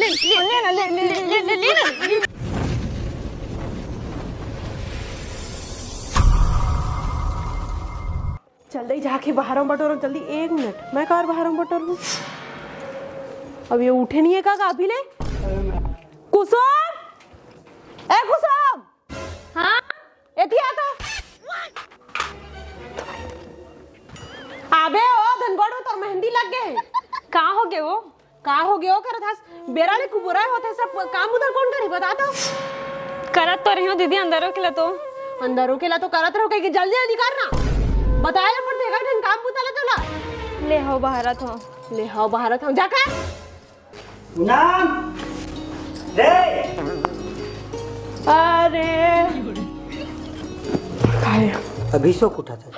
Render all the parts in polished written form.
ले। जल्दी जाके बाहर बटोरो जल्दी, 1 मिनट मैं कार बाहर बटोरू। अब ये उठे नहीं है का अभी ले। कुसुम, ए कुसुम। हाँ एती आ तो। अबे ओ धनगोड़ में तो मेहंदी लग गए। कहाँ हो गए वो? कहाँ हो गए हो कर था बेरा ले कुबुरा होते सब काम उधर कौन करी बता तो। करत तो रही हूँ दीदी, अंदरों के लिए तो करत रहो कि जल्दी जल्दी करना बताया पड़ते का काम बुताला तोला। ले हो बाहरत हो, ले हो बाहरत हो जाकर नाम रे। अरे अभी सो उठा था,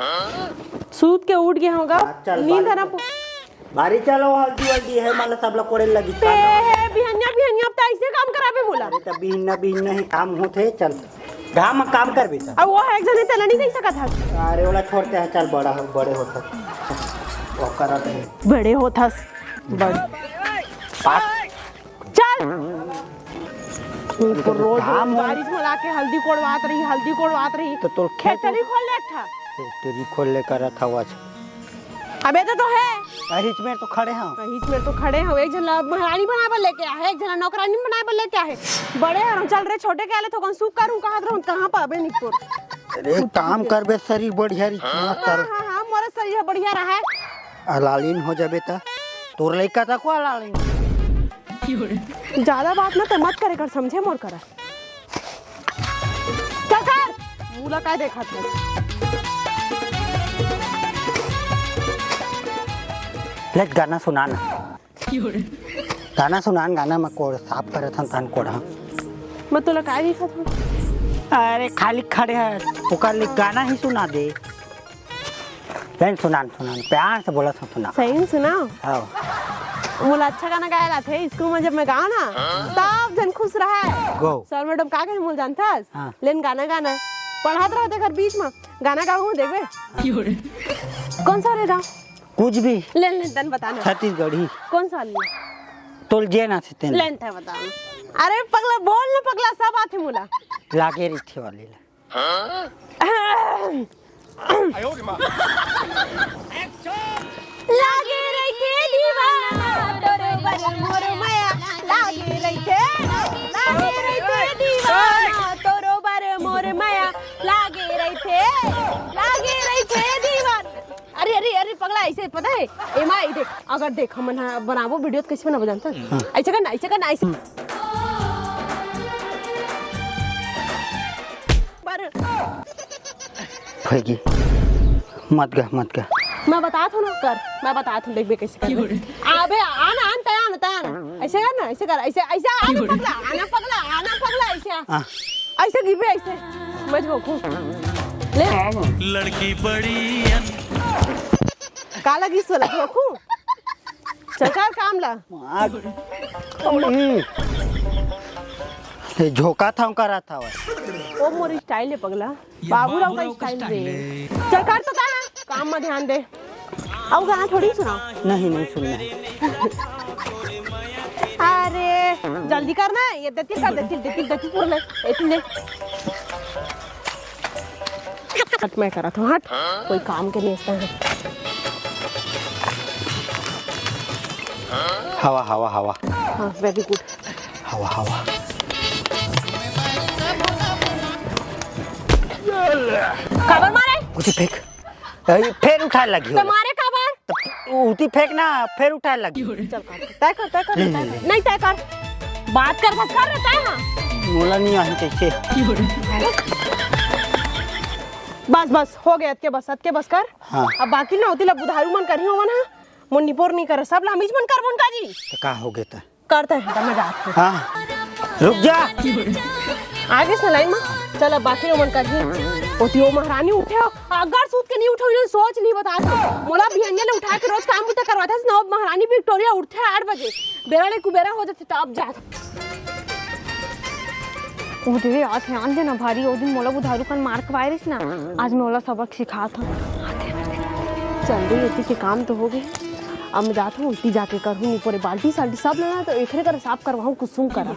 सूत के उठ गया होगा, नींद आना बारी चलो हल्दी वल्दी है माला सब लोग कोड़े लगी पे बिहन्या अब तो ऐसे काम कराबे बोला। अरे तब बिहन्ना ही काम होते चल घाम काम कर बेटा। अब वो एक जने तला नहीं दे सका था। अरे वाला छोड़ते हैं चल बड़े होता वो करते हैं बड़े होथस बड़ चल रोज बारिश में लाके हल्दी कोड़वात रही तो तोर खेत खेतरी खोल ले था तेरी खोल ले कर था वो। अबे तो है अहिच में तो खड़े हैं, अहिच में तो खड़े हैं। एक जना महारानी बनाकर लेके आए, एक जना नौकरानी बनाकर लेके आए। बड़े हैं चल रहे, छोटे के आले तो कौन सूख करूं कहां पर अबे निपुर। अरे काम करबे शरीर बढ़िया रही मत कर। हां मोरे शरीर बढ़िया रहा है। अलालीन हो जाबे त तोर लइका त को अलालीन। ज्यादा बात ना तो मत करे कर, समझे मोर कर। चल कर मूला का देखा था। लेट गाना सुनाना, गाना में कोड़ साफ करे था तन कोड़ा। मैं तोला का देखा था। अरे खाली खड़े है ओकर ले गाना ही सुना दे। लेन सुनान प्यार से बोला सुना। सही सुना। हां मोला अच्छा गाना गाया थे स्कूल में जब मैं गाओ ना सब जन खुश रहा है। गो सर मैडम का के मोल जानता है हाँ। लेन गाना पढ़ात रहते घर बीच में गाना गाऊं देखबे। कौन सा रे रा कुछ भी लेन तन बताना। छत्तीसगढ़ी कौन सा लिया तोल जे ना से तेन लेन था बताना। अरे पगला बोल ना पगला सब आते मोला लागे रिथे वाली आयो रे मां लागे रही के दीवाना तोरे बर मोर माया लागे रही के दीवाना तोरो बर मोर माया लागे रही थे दीवाना। अरे पगला ऐसे पता है एमा देख अगर देख हम बनाबो वीडियो तो कैसे बनाबो जानता है। ऐसे करना ऐसे पर फेगी मत गा मैं बताता हूँ ना कर, मैं बताता हूँ देखबे कैसे कर। अबे आना ऐसे कर ऐसे आना पगला ऐसे गिरबे ऐसे मजबो को ले लड़की बड़ी काला गिस वाला देखो सरकार काम ला झोका था करा था वो मोर स्टाइल है पगला बाबूराव का स्टाइल दे। सरकार तो काम में ध्यान दे। अब गाना थोड़ी सुना नहीं सुनना। अरे जल्दी करना है ये देती पूरा ले हट मैं करा था हट कोई काम के नहीं है। हवा हाँ वेरी गुड हवा खबर मारे उठी फेंक फिर उठा लगी तुम्हारे खबर उठी फेंक ना फिर उठा लगी। चल तय कर नहीं तय कर बात कर रहता है। हाँ मोला नहीं आई कैसे बस हो गया अत के बस कर। हाँ। अब बाकी ना होती ला बुधारू मन करही होवन हां मुन निपोर नहीं कर सब ला हमीज मन कर का जी तो का हो गया था करते हैं तब मजाक है। हां रुक जा आगे से लाइन में चल अब बाकी मन करही होती वो महारानी उठे अगर सूत के नहीं उठो सोच ली बता मोला भियंगे ले उठा के रोज काम बुता करवाता है ना महारानी विक्टोरिया उठते 8 बजे बेरा ले कुबेरा हो जाते तब जा वो दीदी आज ध्यान देना भारी वो दिन मोला बुधारू कन मार्क वायरस ना आज मैं मोला सबक सिखा था। चल रही इतनी के काम तो हो गए अब मैं जाता हूँ उल्टी जाके करूँ पूरे बाल्टी साल्टी सब लेना तो एक कर साफ करवाऊँ कुसुम करा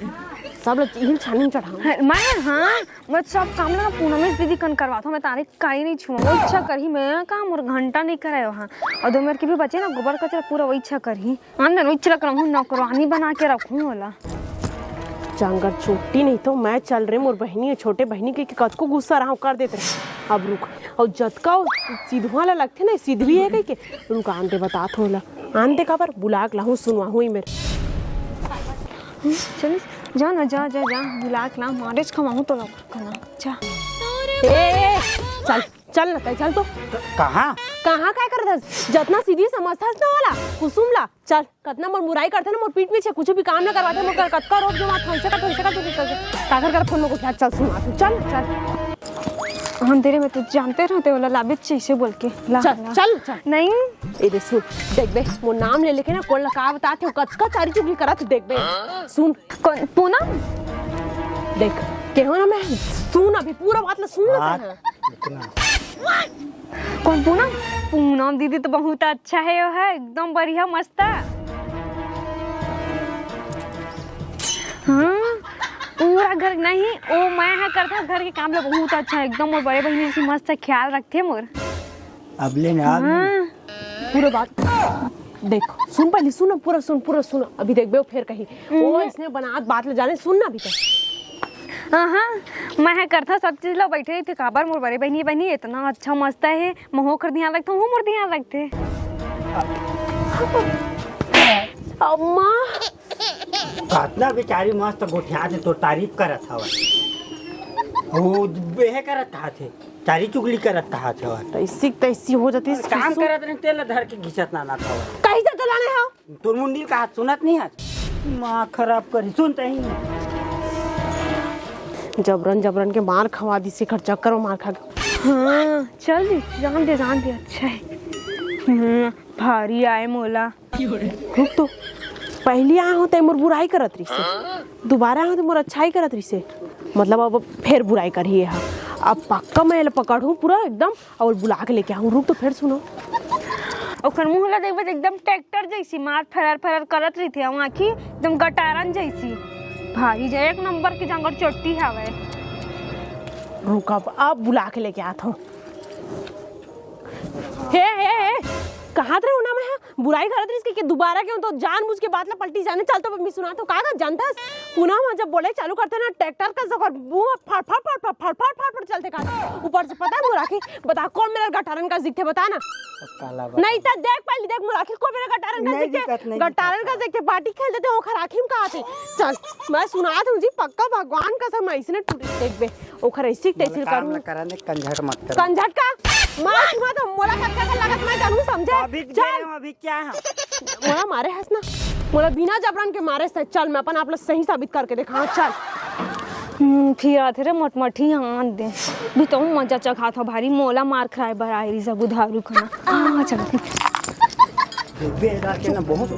सब लोग छानी चढ़ाऊँ मैं हाँ मैं सब काम लगा पूनम दीदी कन करवाता हूँ मैं तारीख काई नहीं छुआ वो इच्छा करी मैं काम और घंटा नहीं कराए वहाँ और दो मेरे के भी बचे ना गोबर कचरा पूरा वो इच्छा करी अंदर वो इच्छा रहूँ नौकरानी बना के रखूँ वाला जांगर छुट्टी नहीं तो मैं चल रही मोर बहनी छोटे बहनी के कद को गुस्सा रहा कर देते रहे अब रुक और जतका सीधवा वाला लगते ना सीधवी है कहीं के रुक आंते बता थोड़ा आंते का पर बुला के लाहूँ सुनवा हुई मेरे चल जा ना जा जा जा बुला के ला मारेज खवाऊँ तो लगा जा ए चल चल ना तय चल तो कहाँ कहाँ क्या कर जितना सीधी समझता ना वाला कुसुम ला चल कितना मोर मुराई करते ना मोर पीठ पीछे कुछ भी काम ना करवाते मोर कतका रोक जो माथ होइसे का काकर कर फोन में को क्या चल सुन तू चल चल हम तेरे में तो जानते रहते वाला लाबित चाहिए बोल के ला चल चल चल नहीं ए दे सुन देख बे मोर नाम ले लेके ना कौन लगा बताते हो कचका चारी चुगली करत देख बे सुन कौन पूनम देख केहो ना मैं सुन अभी पूरा बात ला सुन ना कौन पूनम पूनम दीदी तो बहुत अच्छा है वो है एकदम बढ़िया मस्त हाँ पूरा घर नहीं ओ मैं है करता घर के काम ला बहुत अच्छा है एकदम और बड़े बहनी से मस्त ख्याल रखते मोर अब ले ना हाँ पूरा बात देख सुन पहले सुन पूरा सुन अभी देख बे फिर कहीं ओ इसने बनात बात ले जाने सुन ना अभी तक हाँ मैं है करता सब चीज ला बैठे थे काबर मोर बड़े बहनी बहनी इतना अच्छा मस्त है महो कर ध्यान रखता हूँ मोर ध्यान रखते अम्मा कितना बेचारी मस्त गोठिया थे तो तारीफ करत हवा वो बेहे करत थे चारी चुगली करत थे तैसी हो जाती काम करत नहीं तेल धर के घिसत ना था कहीं से चलाने हो तोर मुंडी का हाथ सुनत नहीं है माँ खराब करी सुनते ही जबरन के मार खवा दी शिखर चक्कर में मार खा हाँ चल जान दे अच्छा है भारी आए मोला रुक तो पहली आए हो तो मोर बुराई करत रही से दोबारा आए तो मोर अच्छाई करत रही से मतलब अब फिर बुराई करी है अब पक्का मैं पकड़ूं पूरा एकदम और बुला के लेके आऊं रुक तो फिर सुनो ओकर मुंह ला देखबे एकदम ट्रैक्टर जैसी मार फरर करत रही थी आँखी एकदम गटारन जैसी भारी जाए एक नंबर की जंगल चोटी हवे रुक अब बुला के लेके आता हूँ हे कहाँ थे ना मैं बुराई करत रही इसके दोबारा क्यों तो जानबूझ के बात ला पलटी जाने चल तो मैं सुना तो कहा जानता पुनः में जब बोले चालू करते ना ट्रैक्टर का जगह मुंह फट चलते कहा ऊपर से पता है मुराखी बता कौन मेरा गटारन का जिक्ते बता ना नहीं तो देख पहले देख मुराखी कौन मेरा गटारन का जिक्ते बाटी खेल देते हो खराखी में कहा थे चल मैं सुना था जी पक्का भगवान कसम मैं इसने टूटी देख बे ओखर ऐसी तैसी करूं कराने कंझट मत कर कंझट का मार सुना तो मोला कक्का का लागत मैं जानू समझे अभी क्या है मोला मारे हंस ना मोला बिना जबरन के मारे से चल मैं अपन आप लोग सही साबित करके दिखा चल फिर आते रे मटमठी हाथ दे भी तो मजा चखा था भारी मोला मार खाए बराई सब उधारू खाना हाँ चल बेदा के ना बहुत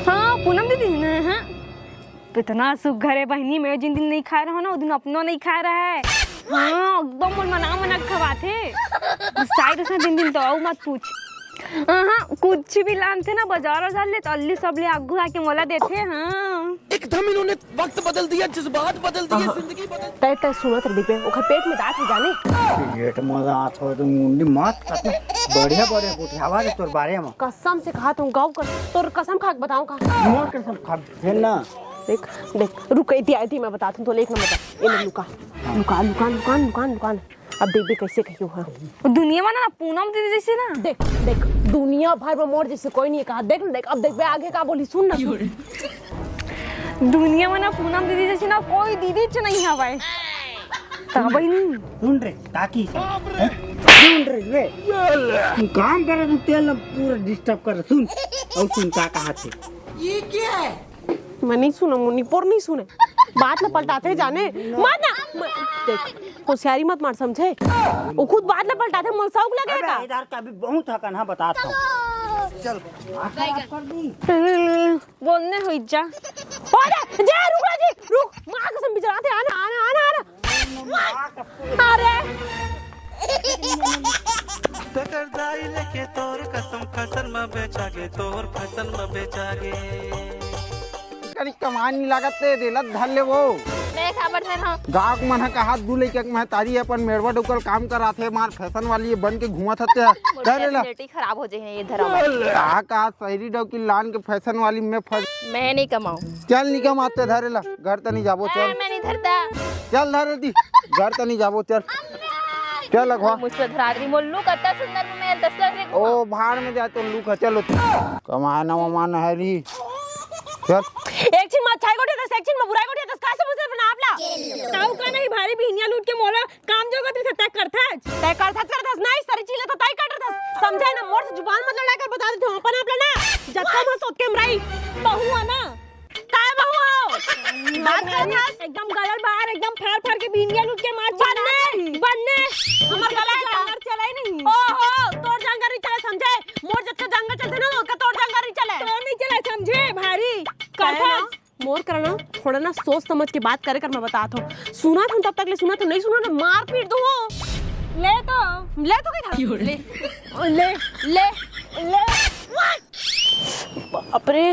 हाँ पूनम दीदी ना हाँ इतना सुख घरे बहनी में जिन दिन नहीं खा रहा ना वो दिन अपनों नहीं खा रहा है हाँ एकदम मना खवाते साइड से दिन तो आओ मत पूछ हाँ कुछ भी लानते ना बाजार ले तो अल्ली सब ले आगू आके मोला देते हाँ एकदम इन्होंने वक्त बदल दिया जज्बात बदल दिए जिंदगी बदल तय सुनत रही पे ओखर पेट में दांत है जाने पेट मजा आता है तो मुंडी मत कतना बढ़िया उठावा रे तोर बारे में कसम से कहा तुम गाँव कर तोर कसम खा बताऊं का मोर कसम खा है ना देख रुक आई थी मैं बताता हूँ तो एक नंबर ये लुकान अब देख बे कैसे कहियो हाँ दुनिया में ना पूनम दीदी जैसे ना देख दुनिया भर में मोर जैसे कोई नहीं कहा देख अब देख बे आगे का बोली सुन ना दुनिया में ना पूनम दीदी जैसे ना कोई दीदी च नहीं हवाए तबई नहीं सुन रे ताकी सुन रे वे काम कर तू तेल पूरा डिस्टर्ब कर सुन और सुन का कहा थे ये क्या है मैं नहीं सुना मुन्नी पोर नहीं सुने बात ना पलटाते जाने मत ना देख होशियारी मत मार समझे वो खुद बात ना पलटाते मुझे शौक लगेगा इधर का भी बहुत थकन है बताता हूं चल कर दी बोलने हुई जा अरे जा रुक मां कसम बिचराते आना अरे तेकर दाई लेके तोर कसम फसल में बेचागे तोर फसल में बेचागे करी कमान नहीं लागत ते दिलत धर ले वो मैं खबर थे ना गाँव मन का हाथ दू लेके मैं तारी अपन मेड़वा डुकल काम करा थे मार फैशन वाली बन के घुमा थे करे ला बेटी खराब हो जाए ये धरा का शहरी डो की लान के फैशन वाली में फंस मैं नहीं कमाऊं चल निकम आते धरे ला घर तो नहीं जाबो चल मैं नहीं धरता चल धरे दी घर तो नहीं जाबो चल चल लगवा मुझ पर धरा दी मोल्लू कितना सुंदर मैं 10 लाख रे ओ भाड़ में जा तो लूक चलो कमाना वमाना है री चल एक चीज मत छाई गोटे तो सेक्शन में बुराई गोटे तो कैसे मुझे बना आपला ताऊ का नहीं भारी बिहनिया लूट के मोला काम जो करते तय करता नहीं सारी चीजें तो तय कर रहा था समझे ना मोर से जुबान मत लड़ाकर बता देते हो अपन आपला ना जत्ता में सोच के मराई बहू है ना काय बहू हो बात करना एकदम गलल बाहर एकदम फाड़ के बिहनिया लूट के मार बनने हमर गला जंगर चलाई नहीं ओहो तोर जंगर नहीं चले समझे मोर जत्ते जंगर चलते ना उसका तोर जंगर नहीं चले तो नहीं चला समझे भारी करता मोर करना थोड़ा ना सोच समझ के बात करे कर मैं बताता हूँ सुना था तब तक ले सुना तो नहीं सुना ना मार पीट दूँ ले तो ले ले ले ले बाप रे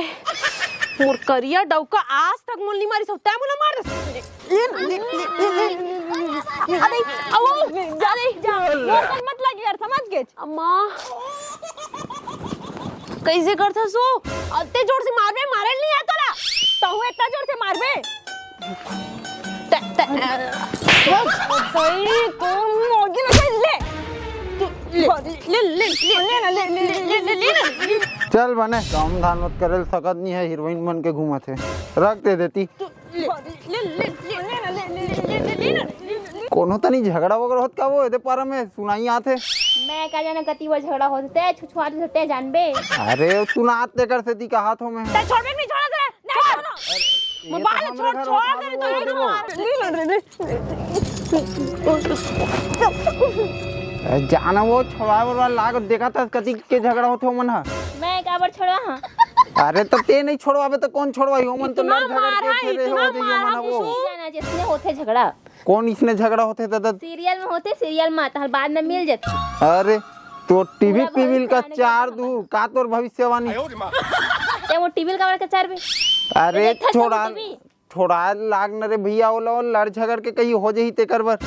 मोर करिया डौका आज तक मोल नहीं मारी सकता है मोला मार अरे आओ जा रे जा मोर मत लगी यार समझ गए अम्मा कैसे करता सो अत्ते जोर से मारबे मारे नहीं है तोरा ताऊ इतना जोर से मारबे भाई तुम मोगी ना ले चल बने काम धान मत करे सकत नहीं है हीरोइन बन के घूमा थे रख दे देती कोनो तनी झगड़ा वगैरह होत का वो एदे पारा में सुनाई आथे मैं का जाने कति बार झगड़ा होते छुछुआते होते जानबे अरे सुनात ते कर सेती का हाथों में ते छोड़ नहीं छोड़ा दे नहीं मोबाइल छोड़ दे तो जाना वो छोड़ा लाग देखा था कति के झगड़ा होते हो मन हा मैं का बार छोड़ा हां अरे तो ते नहीं छोड़वाबे तो कौन छोड़वाई हो मन तो लड़ झगड़ के फेरे हो जाइए मन वो जाना जिसने होते झगड़ा कौन इसने झगड़ा होते तो सीरियल में होते सीरियल में आता बाद में मिल जाती अरे तो टीवी पीविल का चार दू का तोर भविष्यवाणी ते वो टीवी का चार भी अरे छोड़ा लाग न रे भैया वो लड़ झगड़ के कहीं हो जाही ते करबर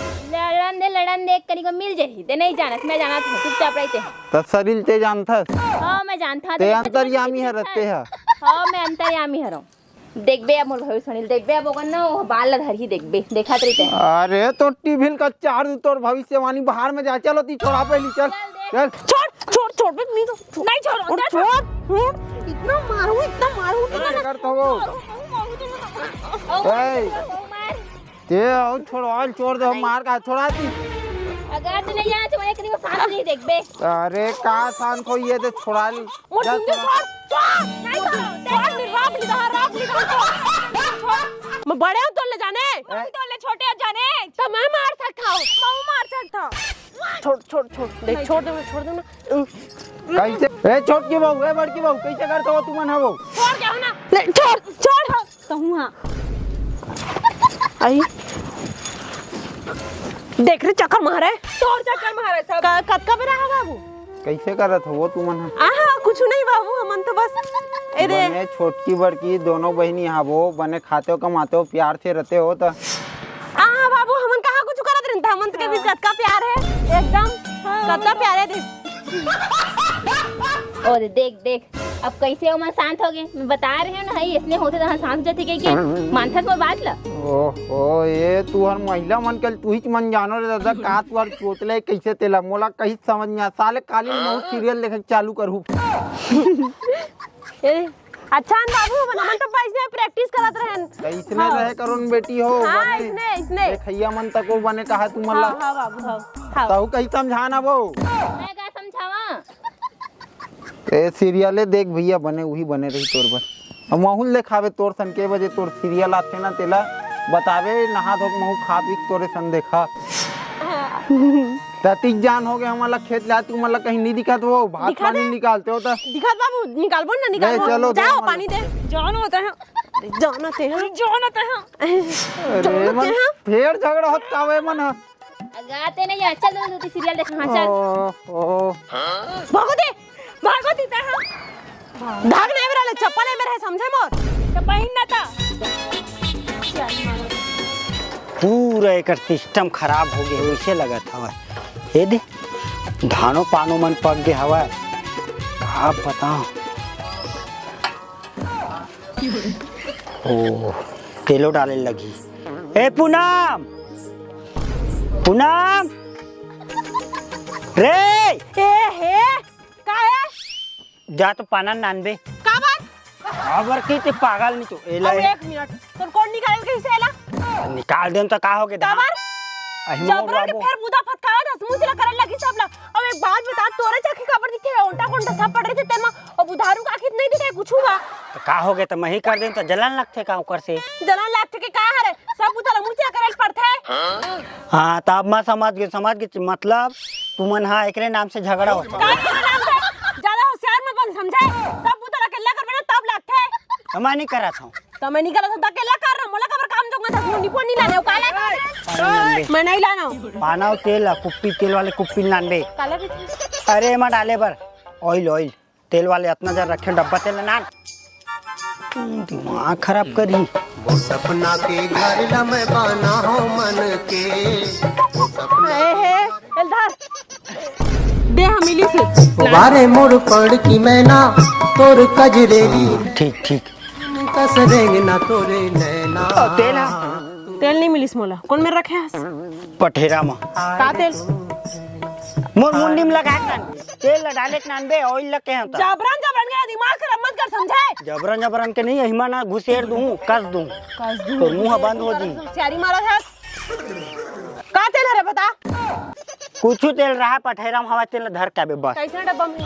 लड़न दे कनी को मिल जाही ते नहीं जानत मैं जानत हूं चुपचाप रहते त शरीर ते जानथस हां मैं जानता ते अंतर्यामी है रहते है हां मैं अंतर्यामी हरौ देखबे अब मोर भविष्य सुनील देखबे अब ओगन ना बाल धर ही देखबे देखत रही ते अरे तो टीवी का चार दू तोर भविष्यवाणी बाहर में जा चलो ती छोड़ा पहली चल चल छोड़ बे नहीं छोड़ इतना मारू कर तो वो ते आओ छोड़ दे मार का छोड़ाती अगर तू नहीं जाना तो एक दिन साथ नहीं देखबे अरे का शांत हो ये तो छोड़ा ली मैं बड़े हूं तो ले जाने तो ले छोटे जाने तो मैं मार सकता हूं मैं मार सकता छोड़ देख छोड़ दे ना कैसे ए छोट की बहू ए बड़ की बहू कैसे करते हो तुम मन हो छोड़ क्या ना ले छोड़ कहूँ हाँ आई देख रहे चक्कर मारे तोर चक्कर मारे सब कद का बेरा है बाबू कैसे करत हो तुम मन आहा कुछ नहीं बाबू हमन तो बस बने छोटकी बड़की दोनों बहनी यहाँ वो बने खाते हो कमाते हो प्यार से रहते हो तो आहा बाबू हमन कहाँ कुछ करत रहता हमन के बीच कद का प्यार है एकदम कद का प्यार है देख और देख अब कैसे हो मैं शांत हो गए मैं बता रही हूँ ना इसने होते तो शांत जाती के मानथत मोर बात ला ओ ये तू हर महिला मन के तू ही मन जानो रे दादा का तू हर चोतले कैसे तेला मोला कहीं समझ में आ साले काली में सीरियल देखे चालू करू अच्छा बाबू हमन तो पैसे प्रैक्टिस करत रहन कैसने रहे करोन बेटी हो हां इसने खैया मन तक को बने कहा तू मल्ला हां बाबू हां ताऊ कहीं समझाना वो मैं का समझावा ए सीरियले देख भैया बने वही बने रही तोर पर माहौल देखावे तोर सन के बजे तोर सीरियल आथे ना तेला बतावे नहा धोक महू खा पी तोरे सन देखा ततिक जान हो गए हमारा खेत ला तू मतलब कहीं नहीं दिखा तो भात पानी निकालते हो तो दिखा बाबू निकालबो ना निकालबो चलो जाओ पानी दे जान होता है अरे मन फेर झगड़ा होत कावे मन गाते नहीं है, चल दो सीरियल देखना चल। ओ भागो दी ता धाग नहीं मेरा चप्पल है मेरे समझे मोर तो पहिन ना था पूरा एक सिस्टम खराब हो गया वैसे लगत हवा। ये दे धानो पानो मन पक गया हवा। आप बताओ ओ तेलो डाले लगी। ए पूनम पूनम रे ए हे का है जा तो पाना नानबे का बात खबर की ते पागल नहीं तो एला अब 1 मिनट तो कौन निकाल के इसे एला निकाल देम तो का होगे तबर जबरा के फिर मुदा फटकावा था मुंह चला करन लगी सब लोग। अब एक बात बता तोरे चखी खबर दिखे ओंटा कोंटा सब पड़ रहे थे तेमा और बुधारू का आखिर नहीं दिखे कुछ हुआ तो का होगे तो मैं ही कर देम तो जलन लगते का ऊपर से जलन लागते के का हरे सब उतला मुंह चला करल पड़थे। हाँ तब मैं समझ गए मतलब तुमन हाँ एकरे नाम से झगड़ा हो का के नाम से ज्यादा होशियार मत बन समझे सब उतला अकेला कर बना तब लागथे मैं नहीं करा था तो मैं नहीं गलत था अकेला कर रहा मोला खबर काम दूंगा दस मुंडी पोनी लाने काला मैं नहीं लाना पाना तेल कुप्पी तेल वाले कुप्पी नानबे काला भी अरे मैं डाले बर ऑयल तेल वाले इतना जर रखे डब्बा तेल नान दिमाग खराब करी। वो सपना के घर ला मैं बना हूँ मन के वो सपना हे एलधार दे हम मिली से बारे मोड़ पड़ की मैना तोर कजरेली ठीक ठीक कस देंगे ना तोरे नैना तेल तेल नहीं मिली मोला कौन मेरे रखे हस पठेरा में का तेल मोर मुंडी में लगा तेल डाले नानबे ऑयल लगे हैं जबरन के दिमाग खराब मत कर समझे जबरन के नहीं हिमा ना घुसेर दूं कस दूं तो मुंह बंद हो जी चारी मारा था का तेल है रे बता कुछ तेल रहा पठेरा में हवा तेल धर के बस कैसा डब्बा में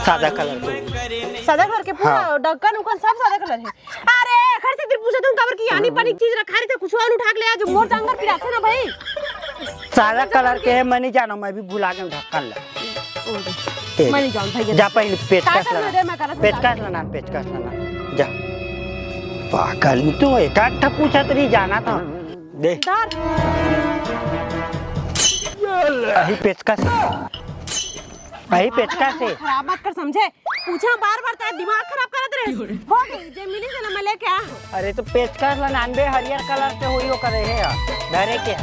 सादा कलर के पूरा ढक्कन उकन सब सादा कलर है। अरे खर से फिर पूछे तुम कबर की यानी पानी चीज रखा रही थे कुछ और उठा के ले आज मोर टांगर पिराते ना भाई सादा कलर के है मैं नहीं जाना मैं भी भुला गया ढक्कन ला मैं नहीं जाऊं भाई जा पहले पेचकस का दे मैं करत पेचकस लाना जा पागल नहीं तो एक आठ पूछा तरी जाना था दे दार यही पेचकस से खराब मत कर समझे पूछा बार-बार तेरा दिमाग खराब करत रहे हो गई जे मिली से ना मैं लेके आ अरे तो पेचकस ला 99 हरियर कलर से होई हो करे है डरे के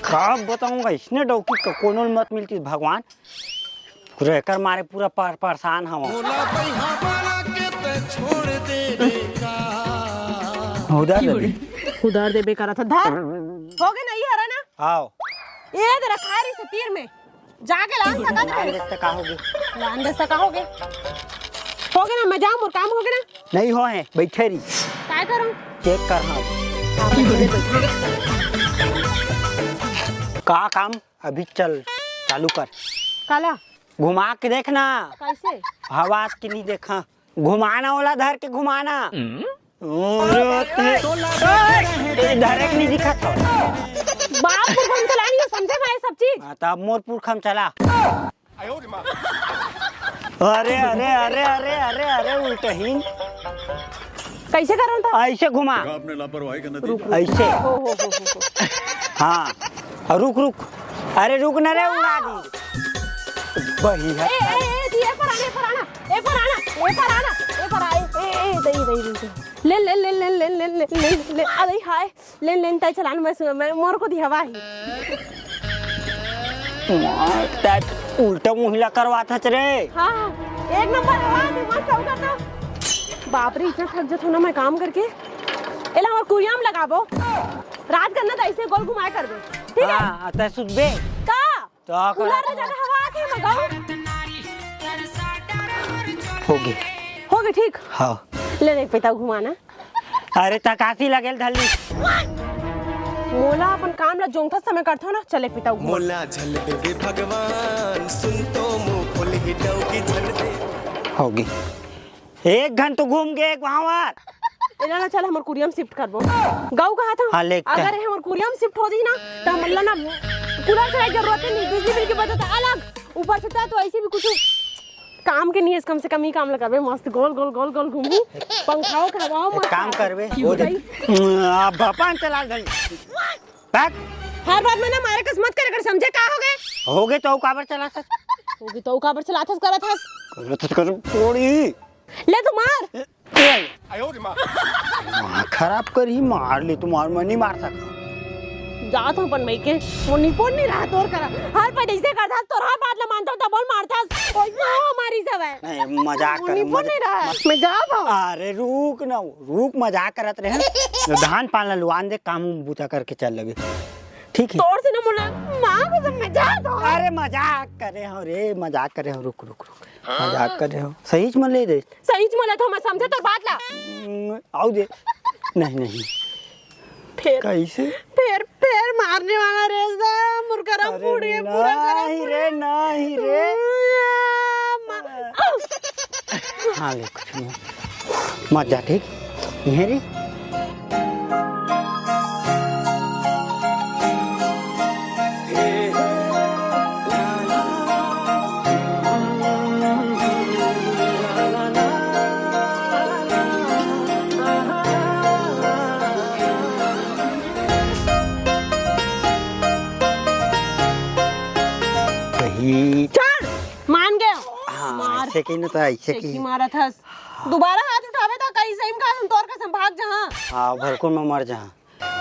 का बताऊंगा इसने डौकी का कोनो मत मिलती भगवान पूरा कर मारे पूरा परेशान हवा उधार दे बेकार था धार हो गए नहीं हरा ना आओ ये तेरा खारी से तीर में जाके लान सका देखते का होगी लान दे सका हो गए ना मैं जाऊं और काम हो गया ना नहीं हो है बैठे रही क्या करूं चेक कर हाँ का काम अभी चल चालू कर काला घुमा के देखना कैसे हवा की नहीं देखा घुमाना वाला धर के घुमाना धरे नहीं दिखा था बाप को हम चलानी है समझे भाई सब चीज तब मोर पुरखम चला अरे अरे अरे अरे अरे अरे उल्टहीन कैसे कर रहा था ऐसे घुमा आपने लापरवाही का नतीजा ऐसे हो हाँ और रुक रुक अरे रुक न रे उड़ा दी वही है ए पर आना ले ले ले ले ले ले ले ले ले अरे हाय ले ले ता चलान मैं मोर को दी हवा ही उल्टा मुहिला करवाता रे हां एक नंबर हवा दी मस्त होगा तो बाप रे इतना थक जाता हूं ना मैं काम करके एला हमर कुरियाम लगाबो रात करना तो ऐसे गोल घुमाए कर दे ठीक है हां आता सुबे का तो कूलर में जगह हवा आके लगाओ हो गई ठीक हाँ ले देख पैसा घुमाना अरे तकासी लगेल धली मोला अपन काम ला जोंगथा समय करथो ना चले पिता घुमा मोला झल दे भगवान सुन तो मुंह खोल ही डौकी झल दे होगी एक घंटा घूम गए वहां एला ना चल हमर कुरियम शिफ्ट करबो गांव कहा था हाँ, अगर हमर कुरियम शिफ्ट हो दी ना तो मल्ला ना कूलर की जरूरत नहीं बिजली बिल की बचत अलग ऊपर से तो ऐसे भी कुछ काम के नहीं है, कम से कम ही काम लगावे, मस्त गोल गोल गोल गोल घूमू, पंखाओ खवाओ मस्त काम करवे हो दे बापान चला गई बैक हर बात में ना मारे कस मत करे, कर समझे का हो गए तो काबर चला था होगी तो काबर चलाथस करथस कर थोड़ी ले तू मार खराब कर ही मार ले, तुम और मैं नहीं मार सका जात हूं पण भाई के वो निपुण नहीं रहा तोर करा हर पर ऐसे करथा तोर हर बात ला मानता तो बोल मारथस ओए नो हमारी सब है नहीं मजाक कर निपुण नहीं रहा मैं जात हूं। अरे रुक ना रुक, मजाक करत रहे धान पान ला लुआन दे, काम बूता करके चल लगे ठीक है। तोर से न मुला मां को सब मैं जात हूं। अरे मजाक करे हो रे, मजाक करे हो, रुक रुक रुक मजाक करे हो, सही में ले दे सही च मला तो मैं समझे तो बात ला आओ दे नहीं नहीं फिर कैसे फिर मारने वाला रेस मुर्गरा पूरी पूरा नहीं रे नहीं रे हाँ ले कुछ नहीं मत जा ठीक नहीं रे चल मान गए हाँ ऐसे की ना तो ऐसे की मारा था दोबारा हाथ उठावे तो कहीं सही में खा तोर का संभाग जहां हाँ भरकुन में मर जा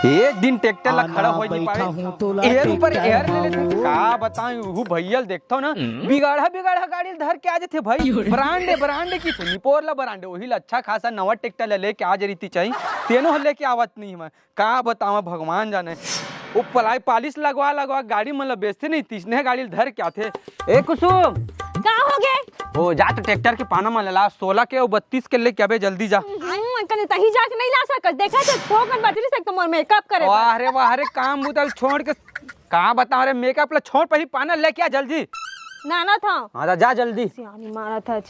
एक दिन ट्रैक्टर ला खड़ा हो नहीं पावे, एयर ऊपर एयर ले लेते का बताऊं, वो भैया देखता ना बिगाड़ा बिगाड़ा गाड़ी धर के आ जाते भाई, ब्रांडे की तो निपोर ला ब्रांडे वही ला अच्छा खासा नवा ट्रैक्टर ले के आ जरीती चाहिए, तेनो लेके आवत नहीं मैं का बताऊं, भगवान जाने वो पलाई पालिश लगवा गाड़ी मतलब बेचते नहीं, तीसने गाड़ी धर के आते। ए कुसुम का हो गए ओ जा तो ट्रैक्टर के पाना में ला 16 के और 32 के लेके आबे जल्दी जा। कने तही जाके नहीं ला सकत, देखा तो ठोकन बजरी से मोर मेकअप करे वाह रे काम बुतल छोड़ के का बता रे मेकअप ला छोड़ पही पाना लेके आ जल्दी। नाना था हां जा जल्दी। सियानी मारा था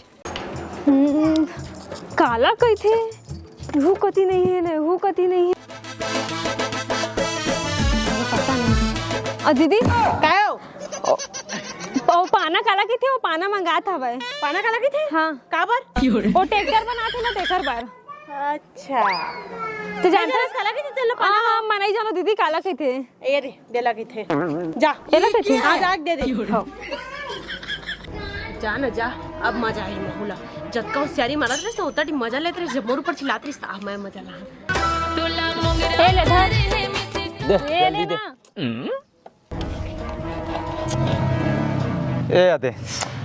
काला कई थे हु कती नहीं है ना हु कती नहीं है पता नहीं। दीदी काय हो वो पाना काला की थे, वो पाना मंगा था भाई, पाना काला की थे हाँ काबर वो ट्रैक्टर बना थे ना तेकर बार। अच्छा तो जानते रस काला की थे चलो हाँ हाँ मैं नहीं जानो दीदी काला की थे ए रे देला की थे जा देला की थे हां जा दे जा ना जा अब मजा आई महूला जब का सियारी मारत रहे तो उतना मजा लेते रहे, जब मोर ऊपर चिल्लाते रहे अब मैं मजा ला ए ले धर दे जल्दी दे ए अदे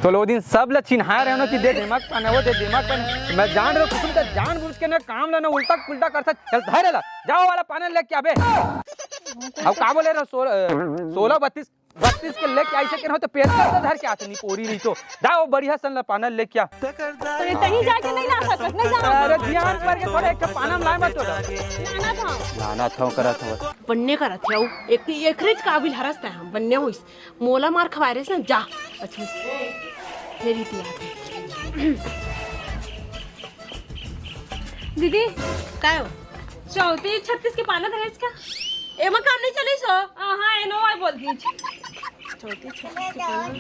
तो लो दिन सब ल चिन्हा रहे हो कि दे दिमाग पाने वो दे दिमाग पाने, मैं जान रहा हूं तुम जानबूझ के ना काम लेना उल्टा पुल्टा करता चल धरे ला जाओ वाला पाना लेके आबे। अब का बोले रहो 16 32 के लेके ऐसे के हो तो पेट का धर के आते नहीं पोरी नहीं तो जाओ बढ़िया सन ला पाना लेके आ। तो तहीं जाके नहीं ला सकत नहीं जाना। अरे ध्यान पर के थोड़ा एक पाना लाए मत तो लाना था करा था बनने का रथ है एक एकरेज काबिल हरसता है हम बनने होइस मोला मार खवाए रे ना जा अच्छा तेरी तिया दीदी काय हो 34 36 के पाना था इसका ए में काम नहीं चली सो हां एनो आई बोलती 34 36 के पाना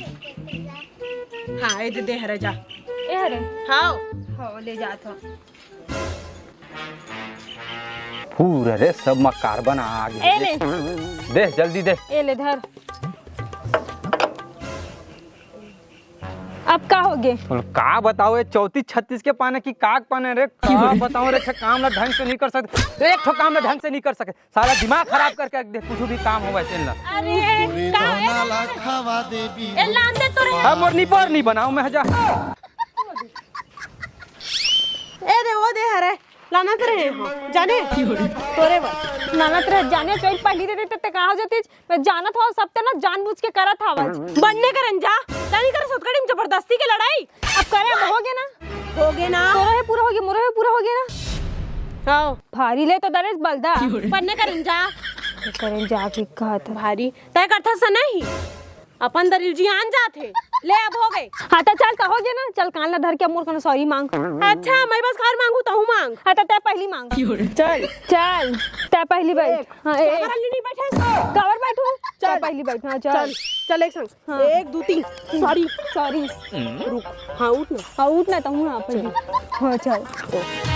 हां ए दे हरे जा ए हरे हां हो ले जात हो पूरा रे सब में कार्बन आ ए ले दे जल्दी दे ए ले धर अब का हो गए का बताओ ये 34 36 के पाने की काग पाने रे का बताओ रे काम ना ढंग से नहीं कर सकते, एक ठो काम ना ढंग से नहीं कर सके, सारा दिमाग खराब करके देख कुछ भी काम होवे चलना। अरे का ए लान दे तोरे हम और निपर नहीं बनाओ मैं जा ए दे वो दे हरे लाना तेरे जाने तोरे बा नाना तेरे जाने चोई पढ़ी दे ते का हो जाती मैं जाना था सब ते ना जानबूझ के करा था आवाज बनने करन जा नहीं कर सतकड़ी में जबरदस्ती की लड़ाई अब करे अब हो गया ना तोरा है पूरा हो गया मोरे है पूरा हो गया ना हां भारी ले तो दरेस बलदा बनने करन जा करें जाके कहा था भारी तय करथा स नहीं अपन दरिल जी आन जाते ले अब हो गए हाँ तो चल हो गया ना चल कान ला धर के मोर कनो सॉरी मांग अच्छा मैं बस कार मांगू तो हूं मांग हाँ तो तय पहली मांग चल चल तय पहली बैठ हाँ नहीं बैठे कवर बैठू चल पहली बैठ हाँ चल चल एक संग हाँ। 1 2 3 सॉरी सॉरी रुक हाँ उठ ना हाँ उठना तो हूँ यहाँ पर हाँ चल